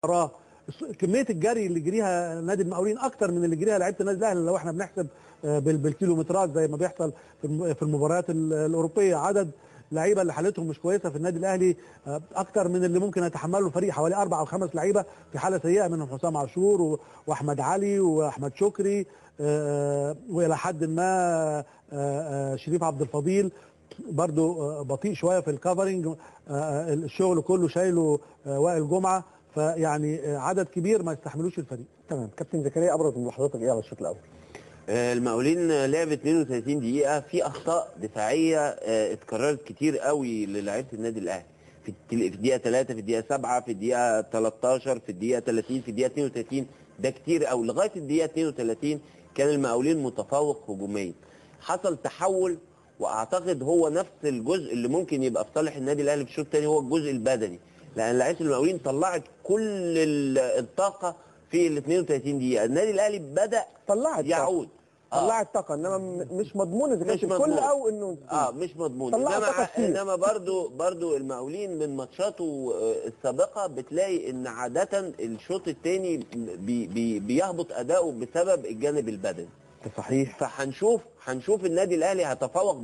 وراه. كميه الجري اللي جريها نادي المقاولين اكتر من اللي جريها لعيبه النادي الاهلي لو احنا بنحسب بالكيلومترات زي ما بيحصل في المباريات الاوروبيه. عدد لعيبه اللي حالتهم مش كويسه في النادي الاهلي اكتر من اللي ممكن يتحمله الفريق، حوالي 4 أو 5 لعيبه في حاله سيئه، منهم حسام عاشور واحمد علي واحمد شكري والى حد ما شريف عبد الفضيل برضو بطيء شويه في الكفرنج. الشغل كله شايله وائل جمعه، فيعني عدد كبير ما يستحملوش الفريق. تمام. كابتن زكريا، ابرز ملاحظاتك ايه على الشوط الاول؟ المقاولين لعب 32 دقيقة في أخطاء دفاعية اتكررت كتير قوي للاعيبة النادي الأهلي في الدقيقة 3، في الدقيقة 7، في الدقيقة 13، في الدقيقة 30، في الدقيقة 32. ده كتير قوي. لغاية الدقيقة 32 كان المقاولين متفوق هجوميا. حصل تحول، واعتقد هو نفس الجزء اللي ممكن يبقى في صالح النادي الاهلي في الشوط الثاني، هو الجزء البدني، لان لعيبه المقاولين طلعت كل الطاقه في ال 32 دقيقه. النادي الاهلي بدا يعود، طلعت طاقه، انما مش مضمون اذا كانت الكل او انه مش مضمون. انما برضو المقاولين من ماتشاته السابقه بتلاقي ان عاده الشوط الثاني بيهبط اداؤه بسبب الجانب البدني. صحيح. فهنشوف النادي الاهلي هيتفوق